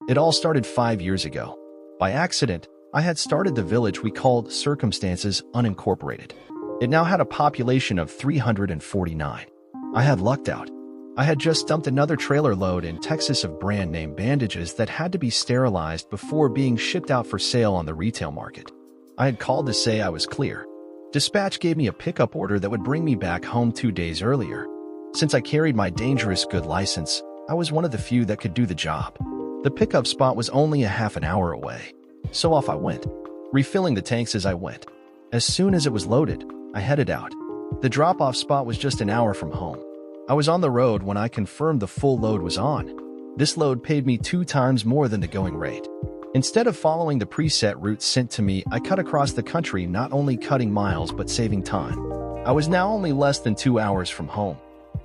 It all started 5 years ago. By accident, I had started the village we called Circumstances Unincorporated. It now had a population of 349. I had lucked out. I had just dumped another trailer load in Texas of brand-name bandages that had to be sterilized before being shipped out for sale on the retail market. I had called to say I was clear. Dispatch gave me a pickup order that would bring me back home 2 days earlier. Since I carried my dangerous good license, I was one of the few that could do the job. The pickup spot was only a half an hour away. So off I went, refilling the tanks as I went. As soon as it was loaded, I headed out. The drop-off spot was just an hour from home. I was on the road when I confirmed the full load was on. This load paid me 2 times more than the going rate. Instead of following the preset route sent to me, I cut across the country, not only cutting miles but saving time. I was now only less than 2 hours from home.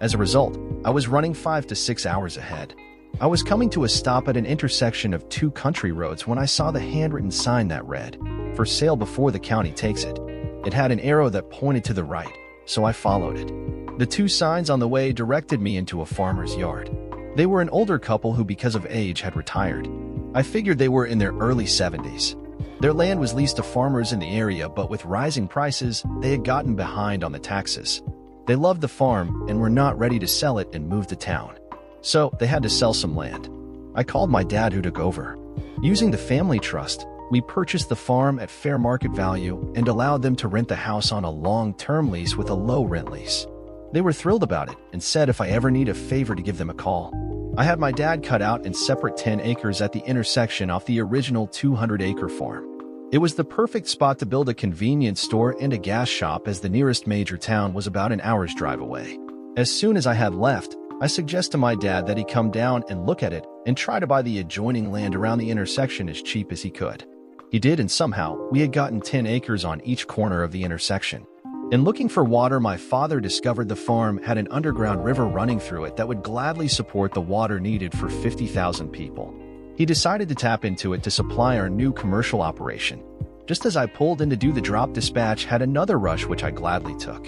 As a result, I was running 5 to 6 hours ahead. I was coming to a stop at an intersection of 2 country roads when I saw the handwritten sign that read, "For sale before the county takes it." It had an arrow that pointed to the right, so I followed it. The 2 signs on the way directed me into a farmer's yard. They were an older couple who, because of age, had retired. I figured they were in their early 70s. Their land was leased to farmers in the area, but with rising prices, they had gotten behind on the taxes. They loved the farm and were not ready to sell it and move to town. So they had to sell some land. I called my dad, who took over. Using the family trust, we purchased the farm at fair market value and allowed them to rent the house on a long-term lease with a low rent lease. They were thrilled about it and said if I ever need a favor to give them a call. I had my dad cut out in separate 10 acres at the intersection off the original 200-acre farm. It was the perfect spot to build a convenience store and a gas shop, as the nearest major town was about an hour's drive away. As soon as I had left, I suggested to my dad that he come down and look at it and try to buy the adjoining land around the intersection as cheap as he could. He did, and somehow we had gotten 10 acres on each corner of the intersection. In looking for water, my father discovered the farm had an underground river running through it that would gladly support the water needed for 50,000 people. He decided to tap into it to supply our new commercial operation. Just as I pulled in to do the drop, dispatch had another rush, which I gladly took.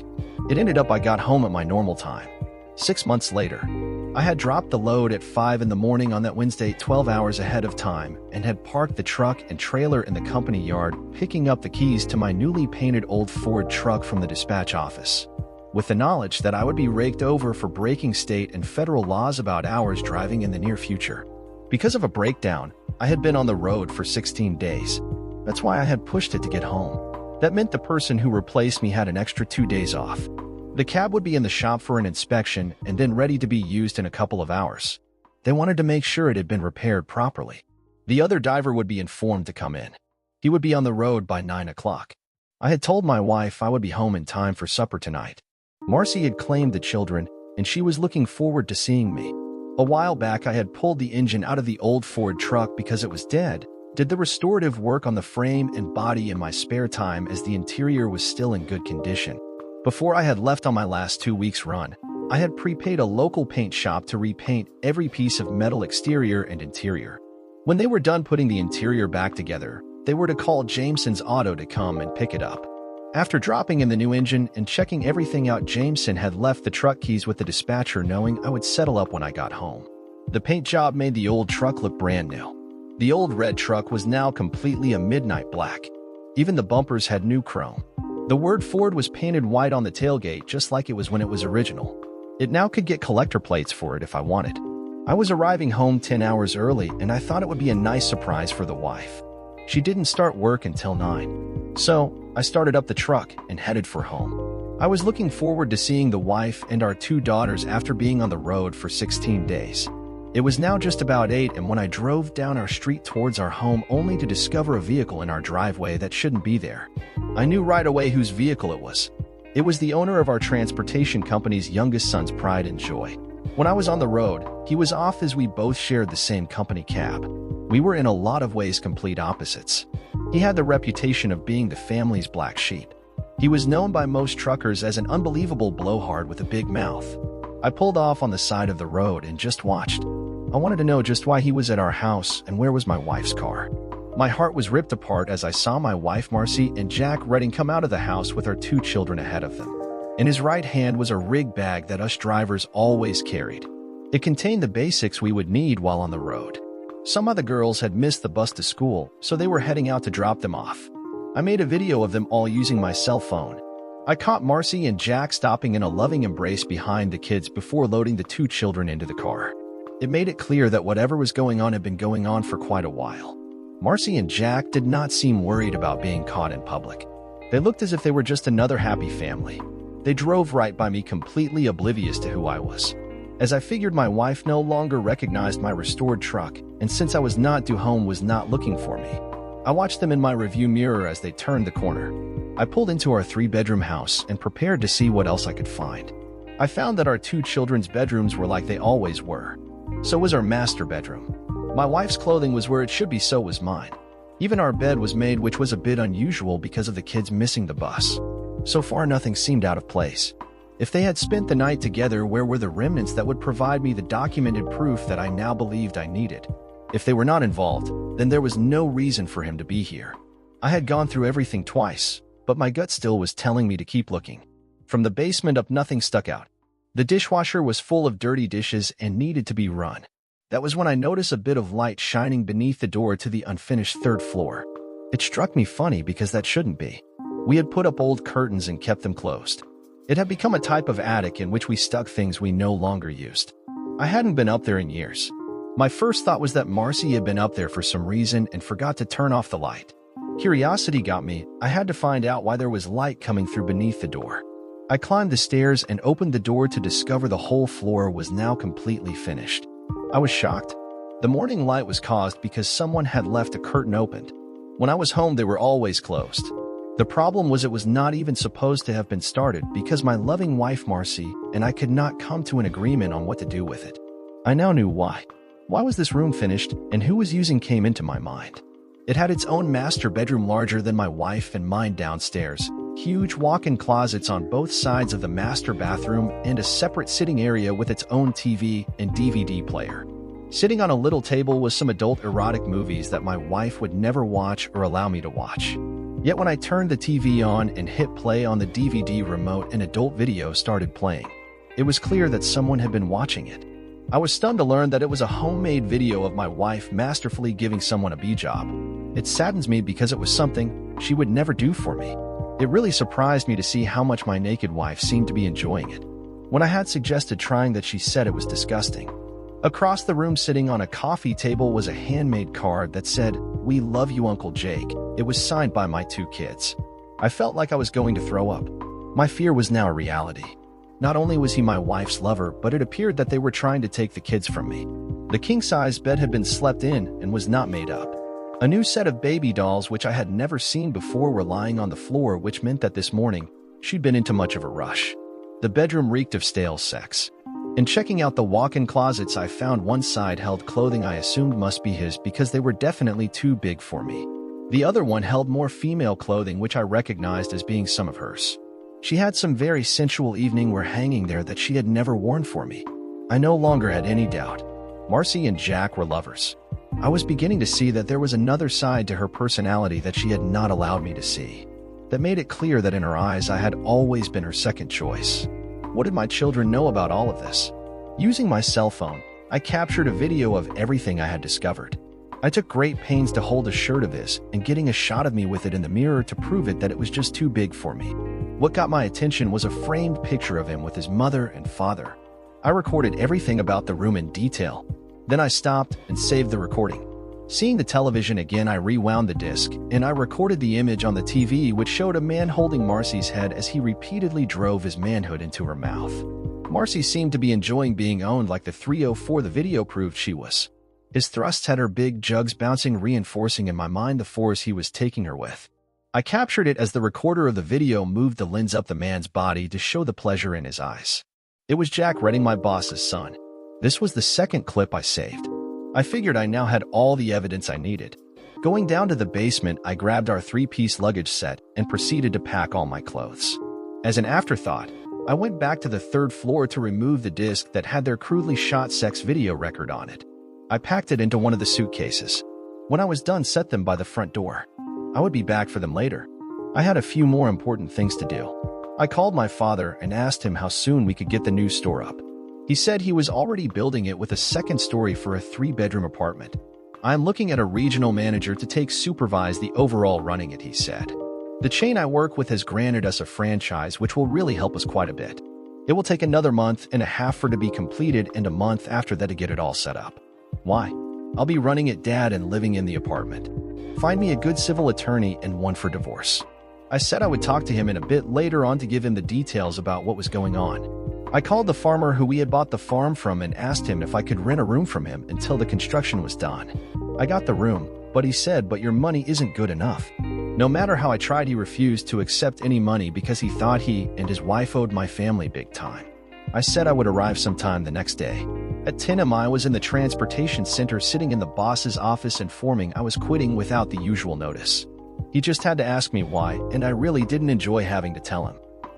It ended up I got home at my normal time. 6 months later, I had dropped the load at 5 in the morning on that Wednesday, 12 hours ahead of time, and had parked the truck and trailer in the company yard, picking up the keys to my newly painted old Ford truck from the dispatch office, with the knowledge that I would be raked over for breaking state and federal laws about hours driving in the near future. Because of a breakdown, I had been on the road for 16 days. That's why I had pushed it to get home. That meant the person who replaced me had an extra 2 days off. The cab would be in the shop for an inspection and then ready to be used in a couple of hours. They wanted to make sure it had been repaired properly. The other driver would be informed to come in. He would be on the road by 9 o'clock. I had told my wife I would be home in time for supper tonight. Marcy had claimed the children, and she was looking forward to seeing me. A while back, I had pulled the engine out of the old Ford truck because it was dead, did the restorative work on the frame and body in my spare time as the interior was still in good condition. Before I had left on my last 2 weeks run, I had prepaid a local paint shop to repaint every piece of metal exterior and interior. When they were done putting the interior back together, they were to call Jameson's Auto to come and pick it up. After dropping in the new engine and checking everything out, Jameson had left the truck keys with the dispatcher, knowing I would settle up when I got home. The paint job made the old truck look brand new. The old red truck was now completely a midnight black. Even the bumpers had new chrome. The word Ford was painted white on the tailgate, just like it was when it was original. It now could get collector plates for it if I wanted. I was arriving home 10 hours early, and I thought it would be a nice surprise for the wife. She didn't start work until 9. So I started up the truck and headed for home. I was looking forward to seeing the wife and our 2 daughters after being on the road for 16 days. It was now just about 8, and when I drove down our street towards our home, only to discover a vehicle in our driveway that shouldn't be there. I knew right away whose vehicle it was. It was the owner of our transportation company's youngest son's pride and joy. When I was on the road, he was off, as we both shared the same company cab. We were in a lot of ways complete opposites. He had the reputation of being the family's black sheep. He was known by most truckers as an unbelievable blowhard with a big mouth. I pulled off on the side of the road and just watched. I wanted to know just why he was at our house and where was my wife's car. My heart was ripped apart as I saw my wife Marcy and Jack Redding come out of the house with our 2 children ahead of them. In his right hand was a rig bag that us drivers always carried. It contained the basics we would need while on the road. Some of the girls had missed the bus to school, so they were heading out to drop them off. I made a video of them all using my cell phone. I caught Marcy and Jack stopping in a loving embrace behind the kids before loading the two children into the car. It made it clear that whatever was going on had been going on for quite a while. Marcy and Jack did not seem worried about being caught in public. They looked as if they were just another happy family. They drove right by me, completely oblivious to who I was. As I figured my wife no longer recognized my restored truck, and since I was not due home was not looking for me, I watched them in my review mirror as they turned the corner. I pulled into our 3-bedroom house and prepared to see what else I could find. I found that our 2 children's bedrooms were like they always were. So was our master bedroom. My wife's clothing was where it should be, so was mine. Even our bed was made, which was a bit unusual because of the kids missing the bus. So far, nothing seemed out of place. If they had spent the night together, where were the remnants that would provide me the documented proof that I now believed I needed? If they were not involved, then there was no reason for him to be here. I had gone through everything twice, but my gut still was telling me to keep looking. From the basement up, nothing stuck out. The dishwasher was full of dirty dishes and needed to be run. That was when I noticed a bit of light shining beneath the door to the unfinished 3rd floor. It struck me funny because that shouldn't be. We had put up old curtains and kept them closed. It had become a type of attic in which we stuck things we no longer used. I hadn't been up there in years. My first thought was that Marcy had been up there for some reason and forgot to turn off the light. Curiosity got me. I had to find out why there was light coming through beneath the door. I climbed the stairs and opened the door to discover the whole floor was now completely finished. I was shocked. The morning light was caused because someone had left a curtain opened. When I was home, they were always closed. The problem was it was not even supposed to have been started because my loving wife Marcy and I could not come to an agreement on what to do with it. I now knew why. Why was this room finished, and who was using came into my mind. It had its own master bedroom larger than my wife and mine downstairs, huge walk-in closets on both sides of the master bathroom, and a separate sitting area with its own TV and DVD player. Sitting on a little table was some adult erotic movies that my wife would never watch or allow me to watch. Yet when I turned the TV on and hit play on the DVD remote, an adult video started playing. It was clear that someone had been watching it. I was stunned to learn that it was a homemade video of my wife masterfully giving someone a B-job. It saddens me because it was something she would never do for me. It really surprised me to see how much my naked wife seemed to be enjoying it. When I had suggested trying that, she said it was disgusting. Across the room, sitting on a coffee table, was a handmade card that said, "We love you, Uncle Jake." It was signed by my 2 kids. I felt like I was going to throw up. My fear was now a reality. Not only was he my wife's lover, but it appeared that they were trying to take the kids from me. The king-size bed had been slept in and was not made up. A new set of baby dolls, which I had never seen before, were lying on the floor, which meant that this morning she'd been into much of a rush. The bedroom reeked of stale sex. In checking out the walk-in closets, I found one side held clothing I assumed must be his because they were definitely too big for me. The other one held more female clothing, which I recognized as being some of hers. She had some very sensual evening wear hanging there that she had never worn for me. I no longer had any doubt. Marcy and Jack were lovers. I was beginning to see that there was another side to her personality that she had not allowed me to see. That made it clear that in her eyes I had always been her second choice. What did my children know about all of this? Using my cell phone, I captured a video of everything I had discovered. I took great pains to hold a shirt of his and getting a shot of me with it in the mirror to prove it that it was just too big for me. What got my attention was a framed picture of him with his mother and father. I recorded everything about the room in detail. Then I stopped and saved the recording. Seeing the television again, I rewound the disc, and I recorded the image on the TV, which showed a man holding Marcy's head as he repeatedly drove his manhood into her mouth. Marcy seemed to be enjoying being owned like the 304 the video proved she was. His thrusts had her big jugs bouncing, reinforcing in my mind the force he was taking her with. I captured it as the recorder of the video moved the lens up the man's body to show the pleasure in his eyes. It was Jack Redding, my boss's son. This was the second clip I saved. I figured I now had all the evidence I needed. Going down to the basement, I grabbed our 3-piece luggage set and proceeded to pack all my clothes. As an afterthought, I went back to the 3rd floor to remove the disc that had their crudely shot sex video record on it. I packed it into one of the suitcases. When I was done, set them by the front door. I would be back for them later. I had a few more important things to do. I called my father and asked him how soon we could get the new store up. He said he was already building it with a 2nd story for a 3-bedroom apartment. I am looking at a regional manager to supervise the overall running it, he said. The chain I work with has granted us a franchise which will really help us quite a bit. It will take another month and a half for it to be completed and a month after that to get it all set up. Why? I'll be running it, Dad, and living in the apartment. Find me a good civil attorney and one for divorce. I said I would talk to him in a bit later on to give him the details about what was going on. I called the farmer who we had bought the farm from and asked him if I could rent a room from him until the construction was done. I got the room, but he said, "But your money isn't good enough." No matter how I tried, he refused to accept any money because he thought he and his wife owed my family big time. I said I would arrive sometime the next day. At 10 a.m. I was in the transportation center sitting in the boss's office informing I was quitting without the usual notice. He just had to ask me why, and I really didn't enjoy having to tell him.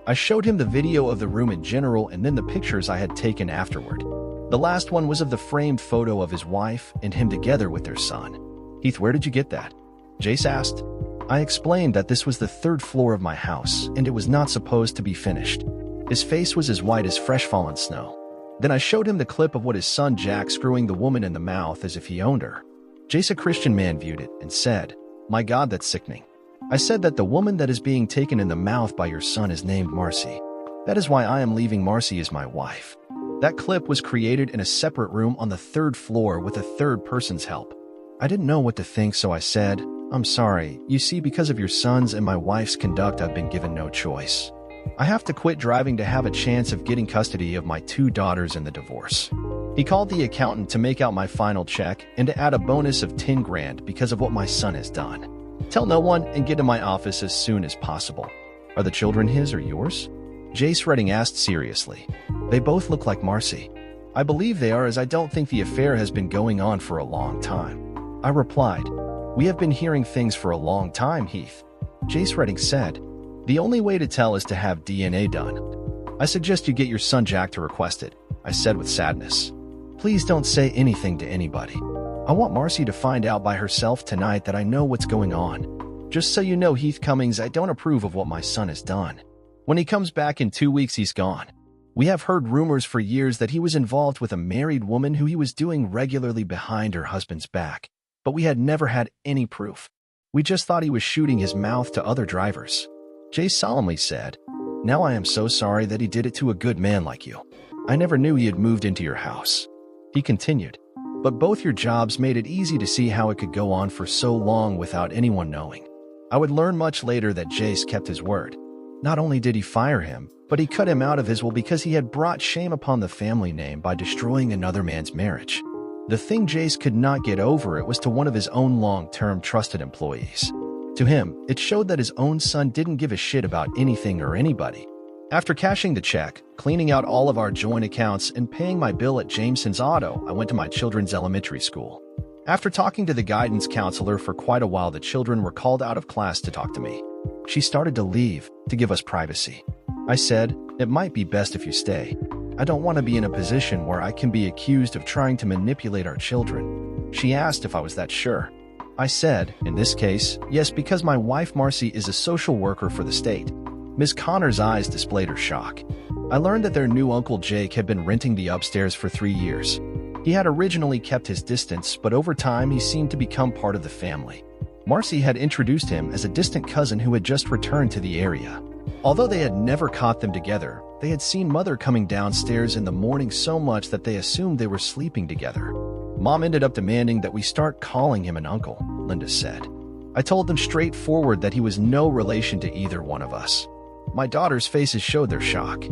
I showed him the video of the room in general and then the pictures I had taken afterward. The last one was of the framed photo of his wife and him together with their son. "Heath, where did you get that?" Jace asked. I explained that this was the third floor of my house and it was not supposed to be finished. His face was as white as fresh fallen snow. Then I showed him the clip of what his son Jack screwing the woman in the mouth as if he owned her. Jace, a Christian man, viewed it and said, "My God, that's sickening." I said that the woman that is being taken in the mouth by your son is named Marcy. That is why I am leaving Marcy as my wife. That clip was created in a separate room on the third floor with a third person's help. I didn't know what to think, so I said, "I'm sorry. You see, because of your son's and my wife's conduct, I've been given no choice. I have to quit driving to have a chance of getting custody of my 2 daughters in the divorce." He called the accountant to make out my final check and to add a bonus of 10 grand because of what my son has done. "Tell no one and get to my office as soon as possible." "Are the children his or yours?" Jace Redding asked seriously. "They both look like Marcy." "I believe they are, as I don't think the affair has been going on for a long time." I replied, "We have been hearing things for a long time, Heath." Jace Redding said, "The only way to tell is to have DNA done. I suggest you get your son Jack to request it," I said with sadness. "Please don't say anything to anybody. I want Marcy to find out by herself tonight that I know what's going on. Just so you know, Heath Cummings, I don't approve of what my son has done. When he comes back in 2 weeks, he's gone. We have heard rumors for years that he was involved with a married woman who he was doing regularly behind her husband's back, but we had never had any proof. We just thought he was shooting his mouth to other drivers." Jay solemnly said, "Now I am so sorry that he did it to a good man like you. I never knew he had moved into your house." He continued, "But both your jobs made it easy to see how it could go on for so long without anyone knowing." I would learn much later that Jace kept his word. Not only did he fire him, but he cut him out of his will because he had brought shame upon the family name by destroying another man's marriage. The thing Jace could not get over it was to one of his own long-term trusted employees. To him, it showed that his own son didn't give a shit about anything or anybody. After cashing the check, cleaning out all of our joint accounts, and paying my bill at Jameson's Auto, I went to my children's elementary school. After talking to the guidance counselor for quite a while, the children were called out of class to talk to me. She started to leave, to give us privacy. I said, "It might be best if you stay. I don't want to be in a position where I can be accused of trying to manipulate our children." She asked if I was that sure. I said, "In this case, yes, because my wife Marcy is a social worker for the state." Ms. Connor's eyes displayed her shock. I learned that their new uncle Jake had been renting the upstairs for 3 years. He had originally kept his distance, but over time he seemed to become part of the family. Marcy had introduced him as a distant cousin who had just returned to the area. Although they had never caught them together, they had seen Mother coming downstairs in the morning so much that they assumed they were sleeping together. Mom ended up demanding that we start calling him an uncle, Linda said. I told them straightforward that he was no relation to either one of us. My daughters' faces showed their shock.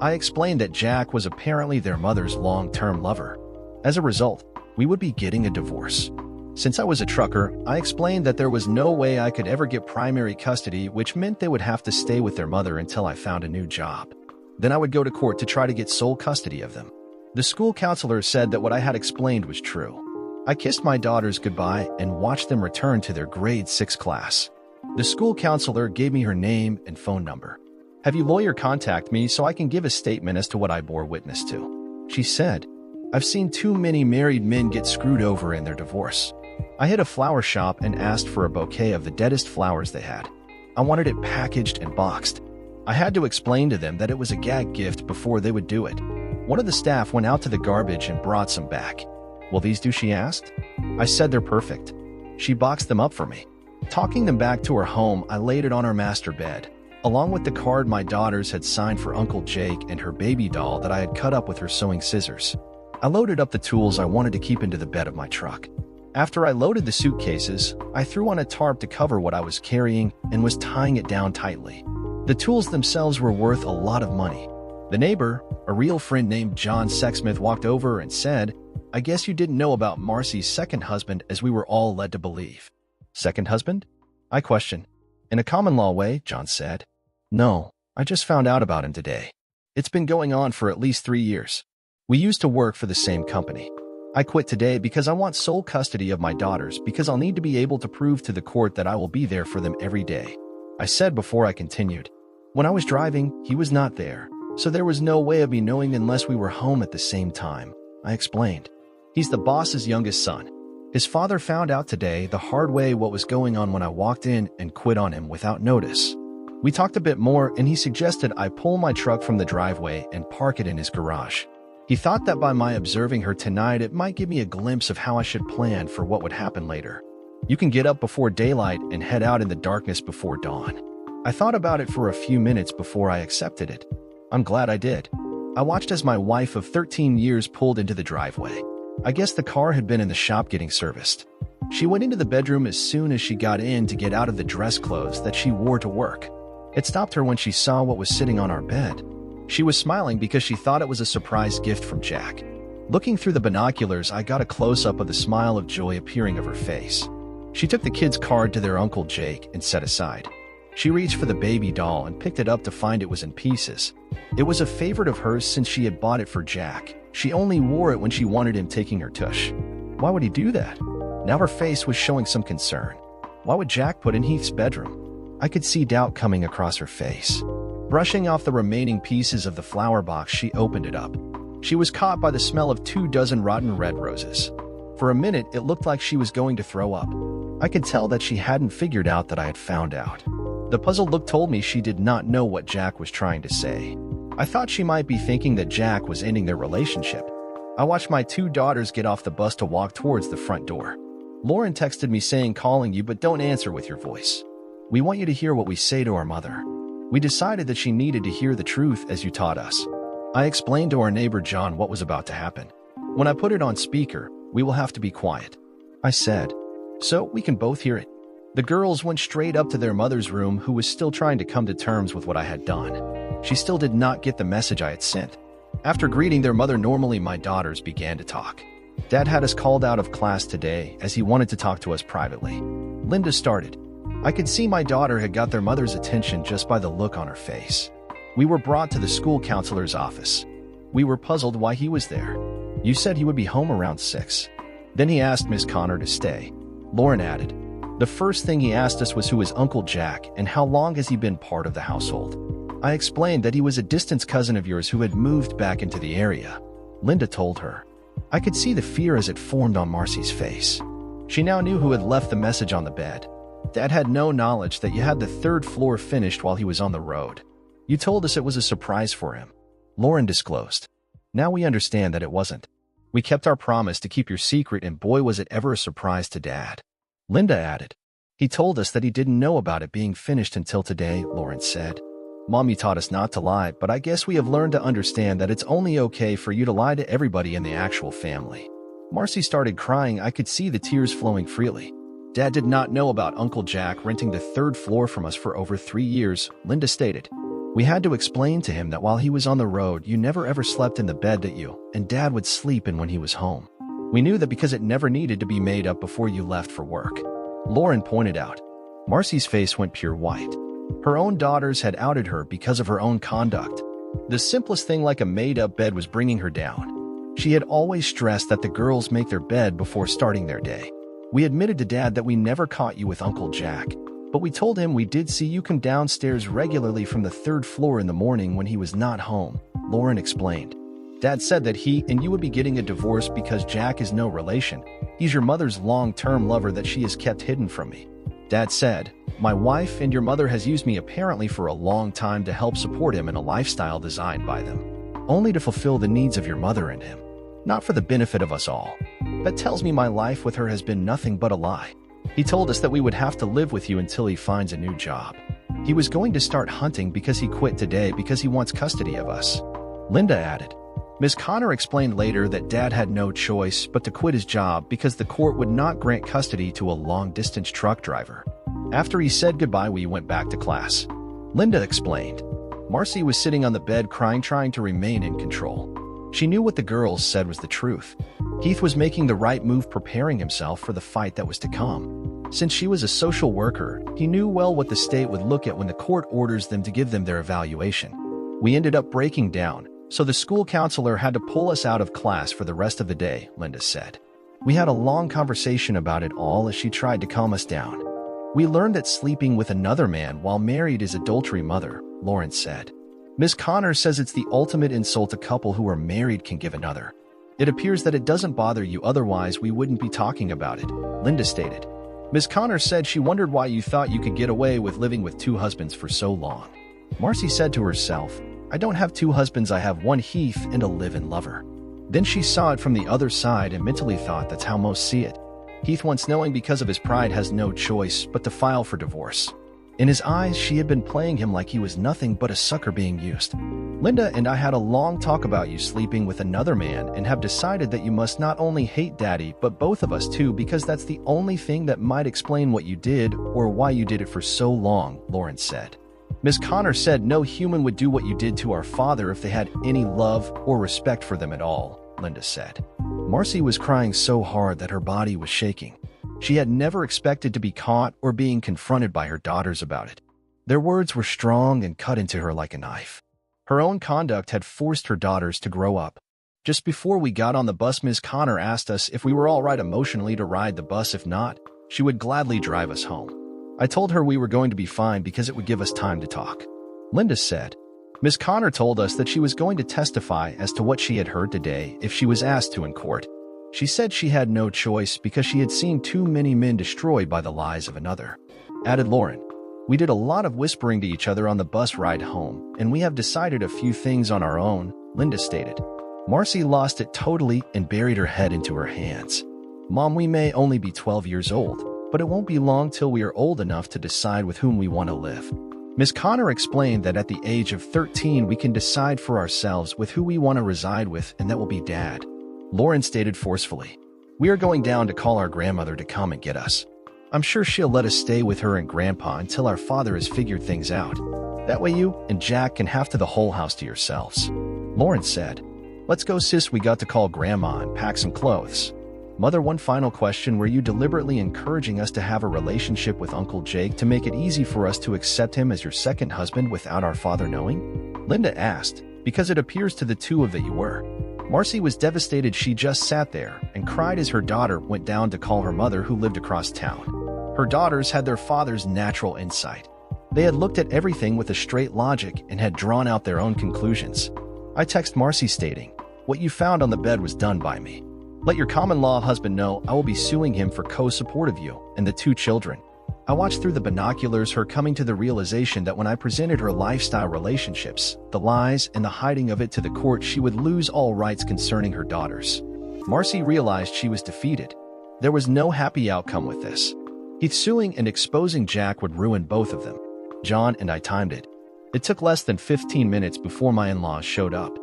I explained that Jack was apparently their mother's long-term lover. As a result, we would be getting a divorce. Since I was a trucker, I explained that there was no way I could ever get primary custody, which meant they would have to stay with their mother until I found a new job. Then I would go to court to try to get sole custody of them. The school counselor said that what I had explained was true. I kissed my daughters goodbye and watched them return to their grade 6 class. The school counselor gave me her name and phone number. "Have your lawyer contact me so I can give a statement as to what I bore witness to," she said. "I've seen too many married men get screwed over in their divorce." I hit a flower shop and asked for a bouquet of the deadest flowers they had. I wanted it packaged and boxed. I had to explain to them that it was a gag gift before they would do it. One of the staff went out to the garbage and brought some back. Will these do, she asked. I said they're perfect. She boxed them up for me. Talking them back to her home, I laid it on our master bed, along with the card my daughters had signed for Uncle Jake and her baby doll that I had cut up with her sewing scissors. I loaded up the tools I wanted to keep into the bed of my truck. After I loaded the suitcases, I threw on a tarp to cover what I was carrying and was tying it down tightly. The tools themselves were worth a lot of money. The neighbor, a real friend named John Sexsmith, walked over and said, "I guess you didn't know about Marcy's second husband, as we were all led to believe." Second husband? I questioned. In a common law way, John said. No, I just found out about him today. It's been going on for at least 3 years. We used to work for the same company. I quit today because I want sole custody of my daughters, because I'll need to be able to prove to the court that I will be there for them every day. I said before I continued. When I was driving, he was not there, so there was no way of me knowing unless we were home at the same time, I explained. He's the boss's youngest son. His father found out today the hard way what was going on when I walked in and quit on him without notice. We talked a bit more, and he suggested I pull my truck from the driveway and park it in his garage. He thought that by my observing her tonight, it might give me a glimpse of how I should plan for what would happen later. You can get up before daylight and head out in the darkness before dawn. I thought about it for a few minutes before I accepted it. I'm glad I did. I watched as my wife of 13 years pulled into the driveway. I guess the car had been in the shop getting serviced. She went into the bedroom as soon as she got in to get out of the dress clothes that she wore to work. It stopped her when she saw what was sitting on our bed. She was smiling because she thought it was a surprise gift from Jack. Looking through the binoculars, I got a close-up of the smile of joy appearing of her face. She took the kid's card to their Uncle Jake and set aside. She reached for the baby doll and picked it up to find it was in pieces. It was a favorite of hers since she had bought it for Jack. She only wore it when she wanted him taking her tush. Why would he do that? Now her face was showing some concern. Why would Jack put in Heath's bedroom? I could see doubt coming across her face. Brushing off the remaining pieces of the flower box, she opened it up. She was caught by the smell of 24 rotten red roses. For a minute, it looked like she was going to throw up. I could tell that she hadn't figured out that I had found out. The puzzled look told me she did not know what Jack was trying to say. I thought she might be thinking that Jack was ending their relationship. I watched my 2 daughters get off the bus to walk towards the front door. Lauren texted me saying, "Calling you, but don't answer with your voice. We want you to hear what we say to our mother. We decided that she needed to hear the truth as you taught us." I explained to our neighbor John what was about to happen. When I put it on speaker, "We will have to be quiet," I said, "so we can both hear it." The girls went straight up to their mother's room, who was still trying to come to terms with what I had done. She still did not get the message I had sent. After greeting their mother normally, my daughters began to talk. Dad had us called out of class today as he wanted to talk to us privately. Linda started. I could see my daughter had got their mother's attention just by the look on her face. We were brought to the school counselor's office. We were puzzled why he was there. "You said he would be home around 6. Then he asked Miss Connor to stay. Lauren added. The first thing he asked us was who is Uncle Jack and how long has he been part of the household. I explained that he was a distant cousin of yours who had moved back into the area. Linda told her. I could see the fear as it formed on Marcy's face. She now knew who had left the message on the bed. Dad had no knowledge that you had the 3rd floor finished while he was on the road. You told us it was a surprise for him. Lauren disclosed. Now we understand that it wasn't. We kept our promise to keep your secret, and boy was it ever a surprise to Dad. Linda added. He told us that he didn't know about it being finished until today, Lauren said. Mommy taught us not to lie, but I guess we have learned to understand that it's only okay for you to lie to everybody in the actual family. Marcy started crying. I could see the tears flowing freely. Dad did not know about Uncle Jack renting the 3rd floor from us for over 3 years, Linda stated. We had to explain to him that while he was on the road, you never ever slept in the bed that you and Dad would sleep in when he was home. We knew that because it never needed to be made up before you left for work. Lauren pointed out. Marcy's face went pure white. Her own daughters had outed her because of her own conduct. The simplest thing like a made-up bed was bringing her down. She had always stressed that the girls make their bed before starting their day. We admitted to Dad that we never caught you with Uncle Jack, but we told him we did see you come downstairs regularly from the 3rd floor in the morning when he was not home, Lauren explained. Dad said that he and you would be getting a divorce because Jack is no relation. He's your mother's long-term lover that she has kept hidden from me. Dad said, my wife and your mother has used me apparently for a long time to help support him in a lifestyle designed by them, only to fulfill the needs of your mother and him, not for the benefit of us all. That tells me my life with her has been nothing but a lie. He told us that we would have to live with you until he finds a new job. He was going to start hunting because he quit today because he wants custody of us." Linda added. Ms. Connor explained later that Dad had no choice but to quit his job because the court would not grant custody to a long-distance truck driver. After he said goodbye, we went back to class. Linda explained. Marcy was sitting on the bed crying, trying to remain in control. She knew what the girls said was the truth. Heath was making the right move, preparing himself for the fight that was to come. Since she was a social worker, he knew well what the state would look at when the court orders them to give them their evaluation. We ended up breaking down, so the school counselor had to pull us out of class for the rest of the day, Linda said. We had a long conversation about it all as she tried to calm us down. We learned that sleeping with another man while married is adultery, Mother, Lawrence said. Ms. Connor says it's the ultimate insult a couple who are married can give another. It appears that it doesn't bother you, otherwise we wouldn't be talking about it, Linda stated. Ms. Connor said she wondered why you thought you could get away with living with two husbands for so long. Marcy said to herself, I don't have two husbands, I have one, Heath, and a live-in lover. Then she saw it from the other side and mentally thought that's how most see it. Heath, once knowing because of his pride, has no choice but to file for divorce. In his eyes, she had been playing him like he was nothing but a sucker being used. Linda and I had a long talk about you sleeping with another man and have decided that you must not only hate Daddy, but both of us too, because that's the only thing that might explain what you did or why you did it for so long, Lawrence said. Ms. Connor said no human would do what you did to our father if they had any love or respect for them at all, Linda said. Marcy was crying so hard that her body was shaking. She had never expected to be caught or being confronted by her daughters about it. Their words were strong and cut into her like a knife. Her own conduct had forced her daughters to grow up. Just before we got on the bus, Ms. Connor asked us if we were all right emotionally to ride the bus. If not, she would gladly drive us home. I told her we were going to be fine because it would give us time to talk. Linda said. Ms. Connor told us that she was going to testify as to what she had heard today if she was asked to in court. She said she had no choice because she had seen too many men destroyed by the lies of another. Added Lauren. We did a lot of whispering to each other on the bus ride home, and we have decided a few things on our own, Linda stated. Marcy lost it totally and buried her head into her hands. Mom, we may only be 12 years old, but it won't be long till we are old enough to decide with whom we want to live. Ms. Connor explained that at the age of 13 we can decide for ourselves with who we want to reside with, and that will be Dad. Lauren stated forcefully. We are going down to call our grandmother to come and get us. I'm sure she'll let us stay with her and Grandpa until our father has figured things out. That way you and Jack can have the whole house to yourselves. Lauren said. Let's go, sis, we got to call Grandma and pack some clothes. Mother, one final question. Were you deliberately encouraging us to have a relationship with Uncle Jake to make it easy for us to accept him as your second husband without our father knowing? Linda asked, because it appears to the two of that you were. Marcy was devastated. She just sat there and cried as her daughter went down to call her mother, who lived across town. Her daughters had their father's natural insight. They had looked at everything with a straight logic and had drawn out their own conclusions. I text Marcy stating, what you found on the bed was done by me. Let your common-law husband know I will be suing him for co-support of you and the two children. I watched through the binoculars her coming to the realization that when I presented her lifestyle relationships, the lies and the hiding of it to the court, she would lose all rights concerning her daughters. Marcy realized she was defeated. There was no happy outcome with this. Heath suing and exposing Jack would ruin both of them. John and I timed it. It took less than 15 minutes before my in-laws showed up.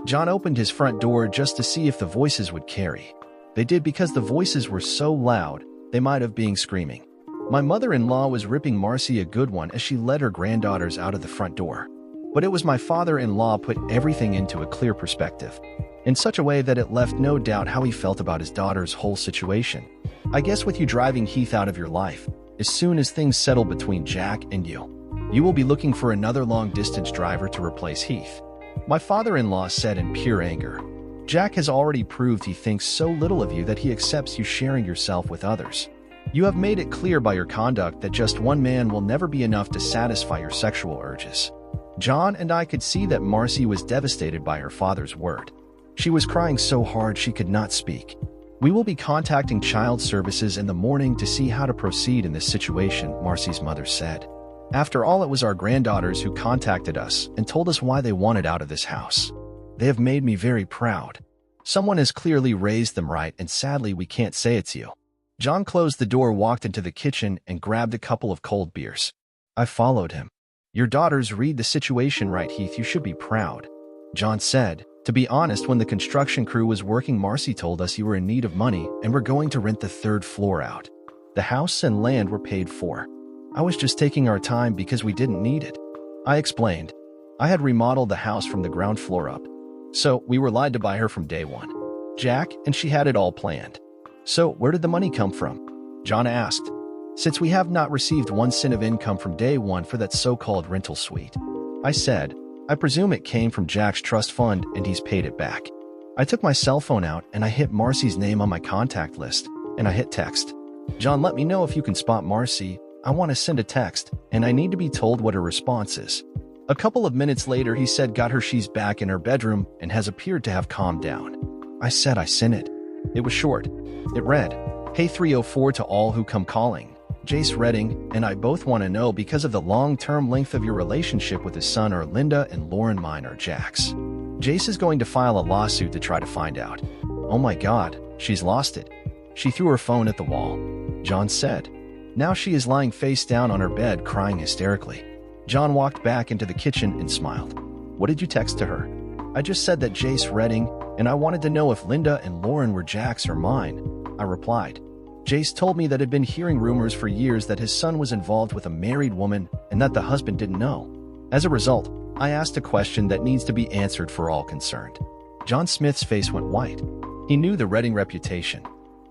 John opened his front door just to see if the voices would carry. They did, because the voices were so loud, they might have been screaming. My mother-in-law was ripping Marcy a good one as she led her granddaughters out of the front door. But it was my father-in-law put everything into a clear perspective, in such a way that it left no doubt how he felt about his daughter's whole situation. I guess with you driving Heath out of your life, as soon as things settle between Jack and you will be looking for another long-distance driver to replace Heath. My father-in-law said in pure anger. Jack has already proved he thinks so little of you that he accepts you sharing yourself with others. You have made it clear by your conduct that just one man will never be enough to satisfy your sexual urges. John and I could see that Marcy was devastated by her father's word. She was crying so hard she could not speak. We will be contacting child services in the morning to see how to proceed in this situation, Marcy's mother said. After all, it was our granddaughters who contacted us and told us why they wanted out of this house. They have made me very proud. Someone has clearly raised them right, and sadly we can't say it's you. John closed the door, walked into the kitchen, and grabbed a couple of cold beers. I followed him. Your daughters read the situation right, Heath. You should be proud. John said, to be honest, when the construction crew was working, Marcy told us you were in need of money and were going to rent the third floor out. The house and land were paid for. I was just taking our time because we didn't need it. I explained. I had remodeled the house from the ground floor up. So we were lied to by her from day one. Jack and she had it all planned. So where did the money come from? John asked. Since we have not received 1 cent of income from day one for that so-called rental suite. I said, I presume it came from Jack's trust fund and he's paid it back. I took my cell phone out and I hit Marcy's name on my contact list, and I hit text. John, let me know if you can spot Marcy. I want to send a text, and I need to be told what her response is. A couple of minutes later, he said, got her, she's back in her bedroom and has appeared to have calmed down. I said I sent it. It was short. It read, Hey 304 to all who come calling. Jace Redding and I both want to know, because of the long-term length of your relationship with his son, are Linda and Lauren mine or Jack's. Jace is going to file a lawsuit to try to find out. Oh my God, she's lost it. She threw her phone at the wall. John said. Now she is lying face down on her bed, crying hysterically. John walked back into the kitchen and smiled. What did you text to her? I just said that Jace Redding, and I wanted to know if Linda and Lauren were Jack's or mine. I replied. Jace told me that had been hearing rumors for years that his son was involved with a married woman and that the husband didn't know. As a result, I asked a question that needs to be answered for all concerned. John Smith's face went white. He knew the Redding reputation.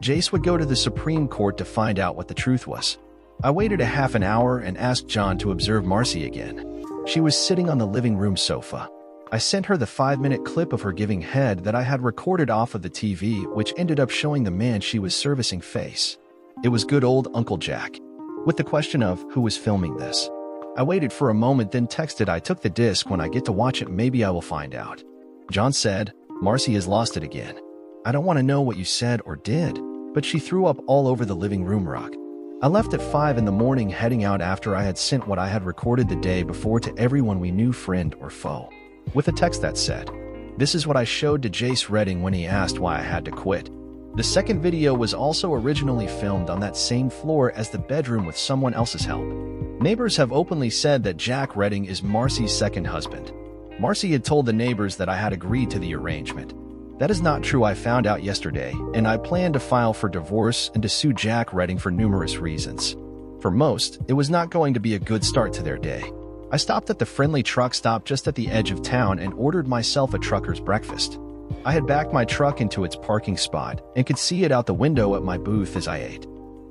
Jace would go to the Supreme Court to find out what the truth was. I waited a half an hour and asked John to observe Marcy again. She was sitting on the living room sofa. I sent her the 5-minute clip of her giving head that I had recorded off of the TV, which ended up showing the man she was servicing face. It was good old Uncle Jack. With the question of who was filming this. I waited for a moment, then texted, I took the disc. When I get to watch it, maybe I will find out. John said, Marcy has lost it again. I don't want to know what you said or did, but she threw up all over the living room rug. I left at 5 in the morning, heading out after I had sent what I had recorded the day before to everyone we knew, friend or foe. With a text that said, this is what I showed to Jace Redding when he asked why I had to quit. The second video was also originally filmed on that same floor as the bedroom with someone else's help. Neighbors have openly said that Jack Redding is Marcy's second husband. Marcy had told the neighbors that I had agreed to the arrangement. That is not true. I found out yesterday, and I plan to file for divorce and to sue Jack Redding for numerous reasons. For most, it was not going to be a good start to their day. I stopped at the friendly truck stop just at the edge of town and ordered myself a trucker's breakfast. I had backed my truck into its parking spot and could see it out the window at my booth as I ate.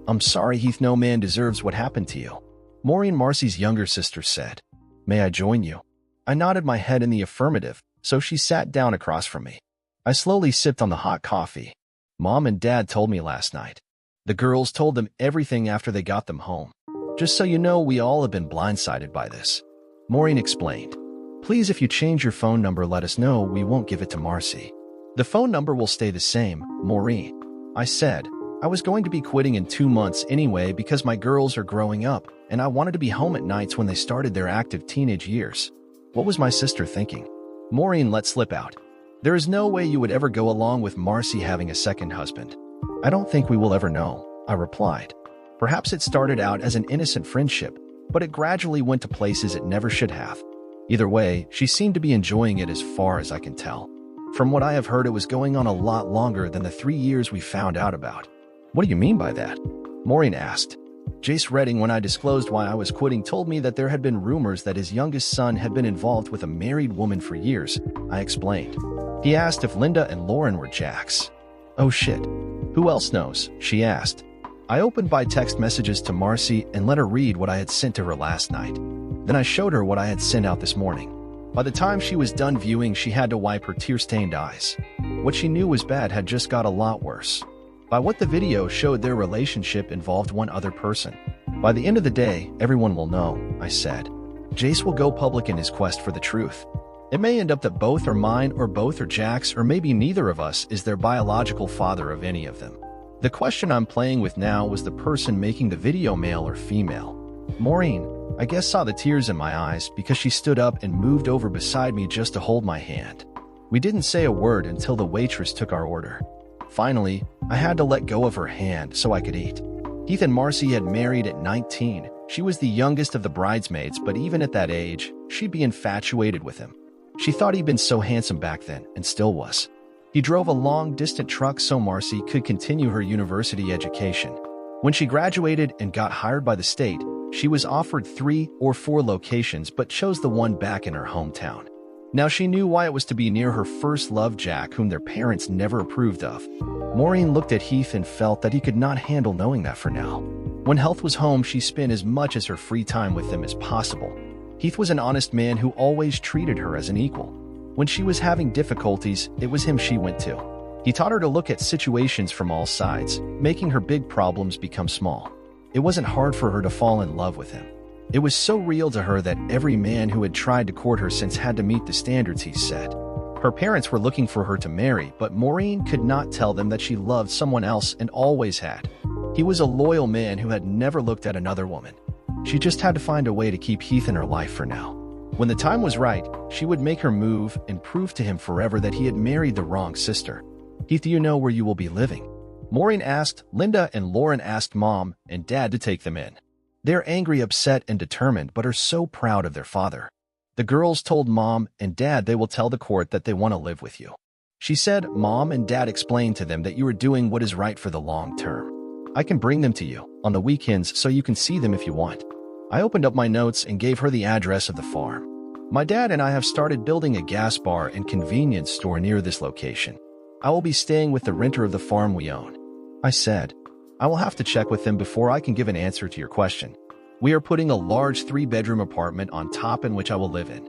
I'm sorry, Heath, no man deserves what happened to you. Maureen, Marcy's younger sister, said. May I join you? I nodded my head in the affirmative, so she sat down across from me. I slowly sipped on the hot coffee. Mom and Dad told me last night. The girls told them everything after they got them home. Just so you know, we all have been blindsided by this. Maureen explained. Please, if you change your phone number, let us know. We won't give it to Marcy. The phone number will stay the same, Maureen. I said. I was going to be quitting in 2 months anyway because my girls are growing up, and I wanted to be home at nights when they started their active teenage years. What was my sister thinking? Maureen let slip out. There is no way you would ever go along with Marcy having a second husband. I don't think we will ever know, I replied. Perhaps it started out as an innocent friendship, but it gradually went to places it never should have. Either way, she seemed to be enjoying it as far as I can tell. From what I have heard, it was going on a lot longer than the 3 years we found out about. What do you mean by that? Maureen asked. Jace Redding, when I disclosed why I was quitting, told me that there had been rumors that his youngest son had been involved with a married woman for years, I explained. He asked if Linda and Lauren were Jack's. Oh shit. Who else knows? She asked. I opened by text messages to Marcy and let her read what I had sent to her last night. Then I showed her what I had sent out this morning. By the time she was done viewing, she had to wipe her tear-stained eyes. What she knew was bad had just got a lot worse. By what the video showed, their relationship involved one other person. By the end of the day, everyone will know, I said. Jace will go public in his quest for the truth. It may end up that both are mine or both are Jack's, or maybe neither of us is their biological father of any of them. The question I'm playing with now was the person making the video, male or female. Maureen, I guess, saw the tears in my eyes because she stood up and moved over beside me just to hold my hand. We didn't say a word until the waitress took our order. Finally, I had to let go of her hand so I could eat. Heath and Marcy had married at 19. She was the youngest of the bridesmaids, but even at that age, she'd be infatuated with him. She thought he'd been so handsome back then, and still was. He drove a long-distance truck so Marcy could continue her university education. When she graduated and got hired by the state, she was offered 3 or 4 locations but chose the one back in her hometown. Now she knew why it was to be near her first love, Jack, whom their parents never approved of. Maureen looked at Heath and felt that he could not handle knowing that for now. When Heath was home, she spent as much as her free time with him as possible. Heath was an honest man who always treated her as an equal. When she was having difficulties, it was him she went to. He taught her to look at situations from all sides, making her big problems become small. It wasn't hard for her to fall in love with him. It was so real to her that every man who had tried to court her since had to meet the standards he set. Her parents were looking for her to marry, but Maureen could not tell them that she loved someone else and always had. He was a loyal man who had never looked at another woman. She just had to find a way to keep Heath in her life for now. When the time was right, she would make her move and prove to him forever that he had married the wrong sister. Heath, do you know where you will be living? Maureen asked. Linda and Lauren asked Mom and Dad to take them in. They're angry, upset, and determined, but are so proud of their father. The girls told Mom and Dad they will tell the court that they want to live with you. She said Mom and Dad explained to them that you are doing what is right for the long term. I can bring them to you on the weekends so you can see them if you want. I opened up my notes and gave her the address of the farm. My dad and I have started building a gas bar and convenience store near this location. I will be staying with the renter of the farm we own. I said, I will have to check with them before I can give an answer to your question. We are putting a large 3-bedroom apartment on top in which I will live in.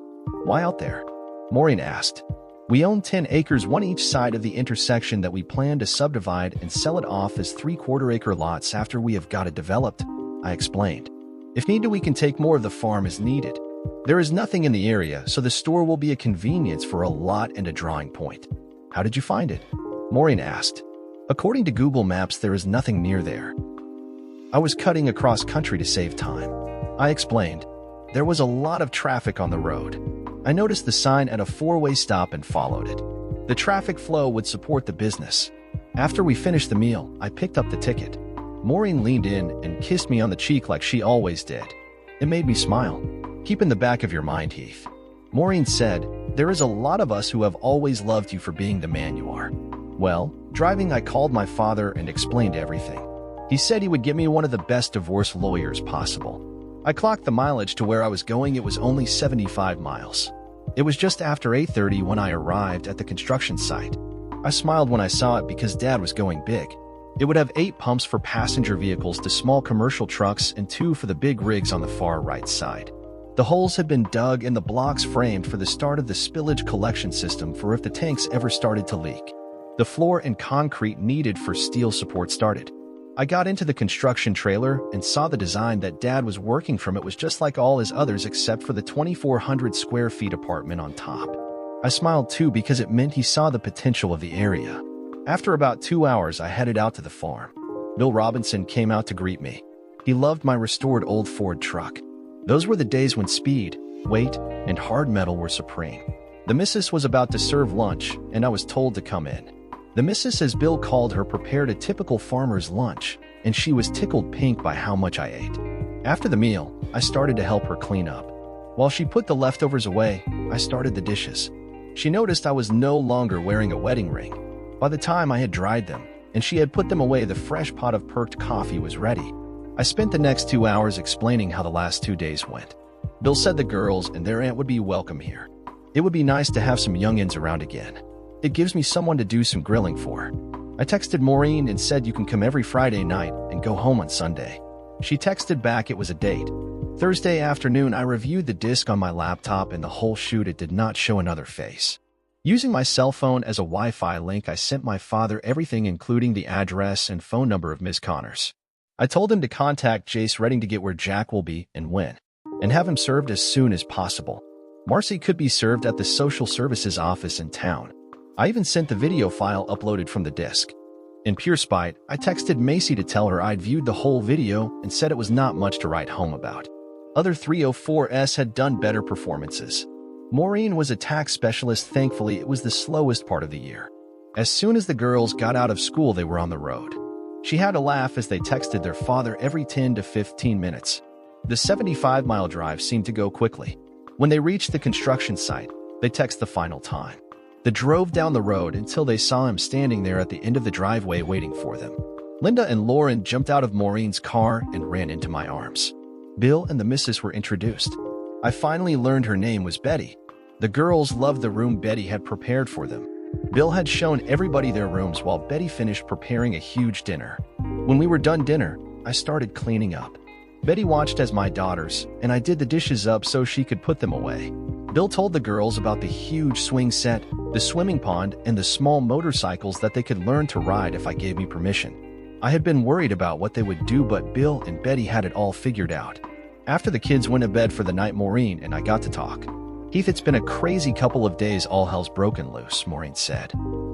Why out there? Maureen asked. We own 10 acres, one each side of the intersection that we plan to subdivide and sell it off as 3/4-acre lots after we have got it developed, I explained. If needed, we can take more of the farm as needed. There is nothing in the area, so the store will be a convenience for a lot and a drawing point. How did you find it? Maureen asked. According to Google Maps, there is nothing near there. I was cutting across country to save time. I explained. There was a lot of traffic on the road. I noticed the sign at a 4-way stop and followed it. The traffic flow would support the business. After we finished the meal, I picked up the ticket. Maureen leaned in and kissed me on the cheek like she always did. It made me smile. Keep in the back of your mind, Heath. Maureen said, there is a lot of us who have always loved you for being the man you are. Well, driving, I called my father and explained everything. He said he would get me one of the best divorce lawyers possible. I clocked the mileage to where I was going. It was only 75 miles. It was just after 8:30 when I arrived at the construction site. I smiled when I saw it because Dad was going big. It would have 8 pumps for passenger vehicles to small commercial trucks and 2 for the big rigs on the far right side. The holes had been dug and the blocks framed for the start of the spillage collection system for if the tanks ever started to leak. The floor and concrete needed for steel support started. I got into the construction trailer and saw the design that Dad was working from. It was just like all his others except for the 2,400 square feet apartment on top. I smiled too because it meant he saw the potential of the area. After about 2 hours, I headed out to the farm. Bill Robinson came out to greet me. He loved my restored old Ford truck. Those were the days when speed, weight, and hard metal were supreme. The missus was about to serve lunch, and I was told to come in. The missus, as Bill called her, prepared a typical farmer's lunch, and she was tickled pink by how much I ate. After the meal, I started to help her clean up. While she put the leftovers away, I started the dishes. She noticed I was no longer wearing a wedding ring. By the time I had dried them, and she had put them away, the fresh pot of perked coffee was ready. I spent the next 2 hours explaining how the last 2 days went. Bill said the girls and their aunt would be welcome here. It would be nice to have some youngins around again. It gives me someone to do some grilling for. I texted Maureen and said you can come every Friday night and go home on Sunday. She texted back it was a date. Thursday afternoon, I reviewed the disc on my laptop and the whole shoot, it did not show another face. Using my cell phone as a Wi-Fi link, I sent my father everything including the address and phone number of Ms. Connors. I told him to contact Jace Redding to get where Jack will be and when, and have him served as soon as possible. Marcy could be served at the social services office in town. I even sent the video file uploaded from the disc. In pure spite, I texted Macy to tell her I'd viewed the whole video and said it was not much to write home about. Other 304s had done better performances. Maureen was a tax specialist. Thankfully, it was the slowest part of the year. As soon as the girls got out of school, they were on the road. She had a laugh as they texted their father every 10 to 15 minutes. The 75-mile drive seemed to go quickly. When they reached the construction site, they texted the final time. They drove down the road until they saw him standing there at the end of the driveway waiting for them. Linda and Lauren jumped out of Maureen's car and ran into my arms. Bill and the missus were introduced. I finally learned her name was Betty. The girls loved the room Betty had prepared for them. Bill had shown everybody their rooms while Betty finished preparing a huge dinner. When we were done dinner, I started cleaning up. Betty watched as my daughters, and I did the dishes up so she could put them away. Bill told the girls about the huge swing set, the swimming pond, and the small motorcycles that they could learn to ride if I gave me permission. I had been worried about what they would do, but Bill and Betty had it all figured out. After the kids went to bed for the night, Maureen and I got to talk. "Heath, it's been a crazy couple of days. All hell's broken loose," Maureen said.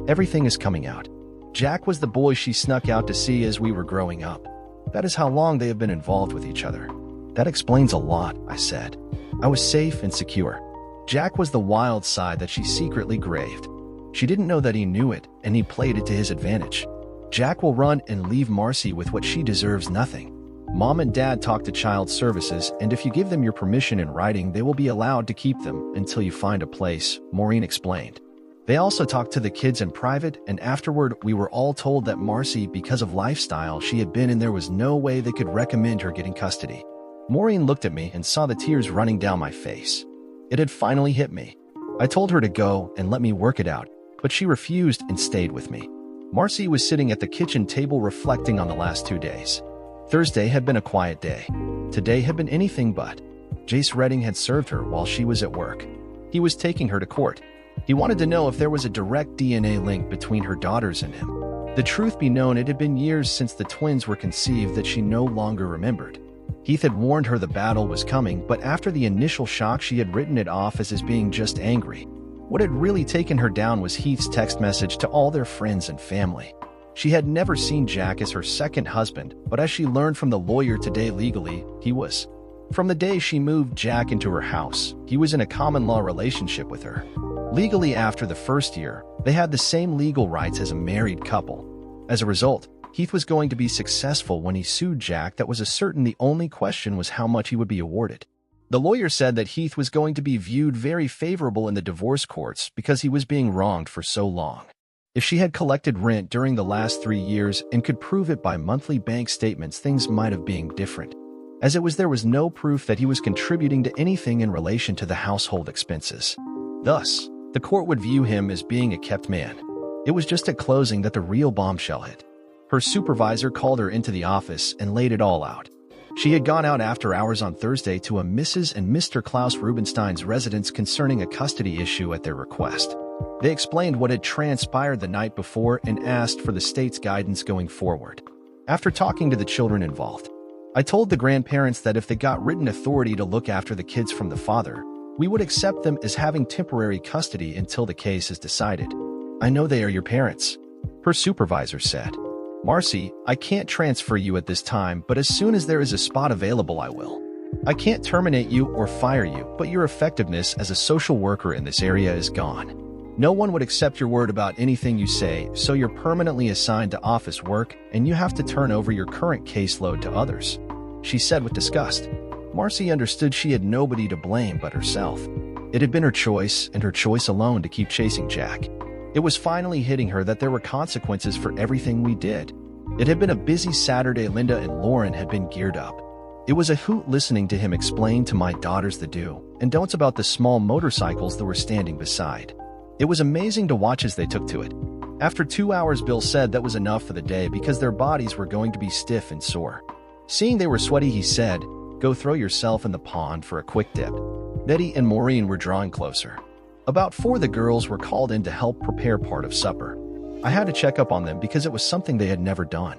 "Everything is coming out. Jack was the boy she snuck out to see as we were growing up. That is how long they have been involved with each other." "That explains a lot," I said. "I was safe and secure. Jack was the wild side that she secretly craved. She didn't know that he knew it, and he played it to his advantage. Jack will run and leave Marcy with what she deserves, nothing. Mom and Dad talk to child services, and if you give them your permission in writing, they will be allowed to keep them until you find a place," Maureen explained. "They also talked to the kids in private, and afterward, we were all told that Marcy, because of lifestyle she had been in, there was no way they could recommend her getting custody." Maureen looked at me and saw the tears running down my face. It had finally hit me. I told her to go and let me work it out, but she refused and stayed with me. Marcy was sitting at the kitchen table reflecting on the last 2 days. Thursday had been a quiet day. Today had been anything but. Jace Redding had served her while she was at work. He was taking her to court. He wanted to know if there was a direct DNA link between her daughters and him. The truth be known, it had been years since the twins were conceived that she no longer remembered. Heath had warned her the battle was coming, but after the initial shock, she had written it off as being just angry. What had really taken her down was Heath's text message to all their friends and family. She had never seen Jack as her second husband, but as she learned from the lawyer today, legally, he was. From the day she moved Jack into her house, he was in a common-law relationship with her. Legally, after the first year, they had the same legal rights as a married couple. As a result, Heath was going to be successful when he sued Jack. That was certain. The only question was how much he would be awarded. The lawyer said that Heath was going to be viewed very favorable in the divorce courts because he was being wronged for so long. If she had collected rent during the last 3 years and could prove it by monthly bank statements, things might have been different. As it was, there was no proof that he was contributing to anything in relation to the household expenses. Thus, the court would view him as being a kept man. It was just at closing that the real bombshell hit. Her supervisor called her into the office and laid it all out. She had gone out after hours on Thursday to a Mrs. and Mr. Klaus Rubenstein's residence concerning a custody issue at their request. They explained what had transpired the night before and asked for the state's guidance going forward. After talking to the children involved, I told the grandparents that if they got written authority to look after the kids from the father, we would accept them as having temporary custody until the case is decided. "I know they are your parents," her supervisor said. "Marcy, I can't transfer you at this time, but as soon as there is a spot available, I will. I can't terminate you or fire you, but your effectiveness as a social worker in this area is gone. No one would accept your word about anything you say, so you're permanently assigned to office work, and you have to turn over your current caseload to others," she said with disgust. Marcy understood she had nobody to blame but herself. It had been her choice, and her choice alone, to keep chasing Jack. It was finally hitting her that there were consequences for everything we did. It had been a busy Saturday. Linda and Lauren had been geared up. It was a hoot listening to him explain to my daughters the do and don'ts about the small motorcycles that were standing beside. It was amazing to watch as they took to it. After 2 hours, Bill said that was enough for the day because their bodies were going to be stiff and sore. Seeing they were sweaty, he said, "Go throw yourself in the pond for a quick dip." Betty and Maureen were drawing closer. About 4, the girls were called in to help prepare part of supper. I had to check up on them because it was something they had never done.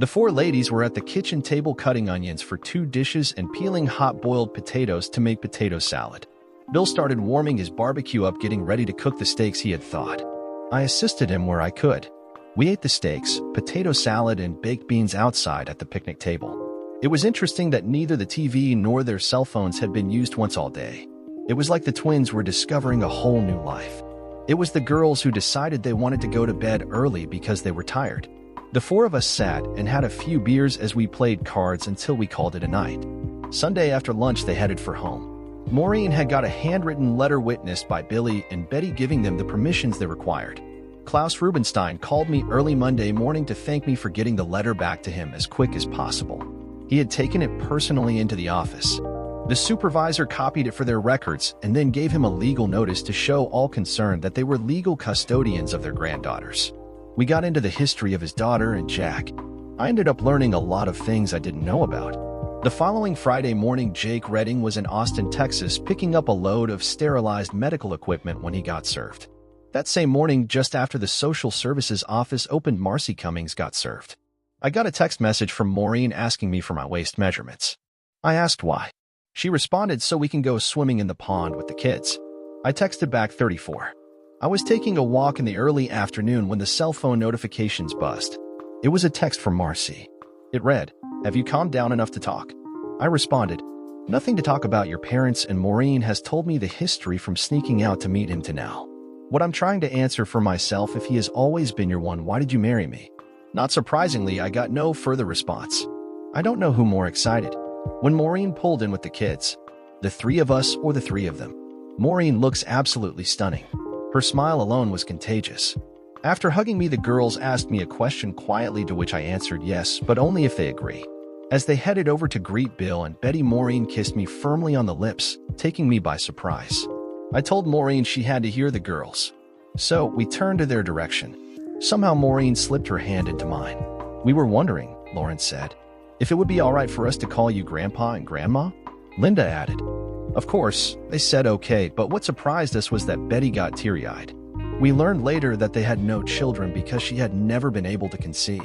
The 4 ladies were at the kitchen table cutting onions for 2 dishes and peeling hot-boiled potatoes to make potato salad. Bill started warming his barbecue up, getting ready to cook the steaks he had thawed. I assisted him where I could. We ate the steaks, potato salad, and baked beans outside at the picnic table. It was interesting that neither the TV nor their cell phones had been used once all day. It was like the twins were discovering a whole new life. It was the girls who decided they wanted to go to bed early because they were tired. The four of us sat and had a few beers as we played cards until we called it a night. Sunday after lunch, they headed for home. Maureen had got a handwritten letter witnessed by Billy and Betty, giving them the permissions they required. Klaus Rubenstein called me early Monday morning to thank me for getting the letter back to him as quick as possible. He had taken it personally into the office. The supervisor copied it for their records and then gave him a legal notice to show all concerned that they were legal custodians of their granddaughters. We got into the history of his daughter and Jack. I ended up learning a lot of things I didn't know about. The following Friday morning, Jake Redding was in Austin, Texas, picking up a load of sterilized medical equipment when he got served. That same morning, just after the social services office opened, Marcy Cummings got served. I got a text message from Maureen asking me for my waist measurements. I asked why. She responded, so we can go swimming in the pond with the kids. I texted back 34. I was taking a walk in the early afternoon when the cell phone notifications buzzed. It was a text from Marcy. It read, "Have you calmed down enough to talk?" I responded, "Nothing to talk about. Your parents and Maureen has told me the history from sneaking out to meet him to now. What I'm trying to answer for myself, if he has always been your one, why did you marry me?" Not surprisingly, I got no further response. I don't know who more excited. When Maureen pulled in with the kids, the three of us or the three of them. Maureen looks absolutely stunning. Her smile alone was contagious. After hugging me, the girls asked me a question quietly, to which I answered yes, but only if they agree. As they headed over to greet Bill and Betty, Maureen kissed me firmly on the lips, taking me by surprise. I told Maureen she had to hear the girls. So we turned to their direction. Somehow Maureen slipped her hand into mine. "We were wondering," Lauren said, "if it would be all right for us to call you Grandpa and Grandma?" Linda added. Of course, they said okay, but what surprised us was that Betty got teary-eyed. We learned later that they had no children because she had never been able to conceive.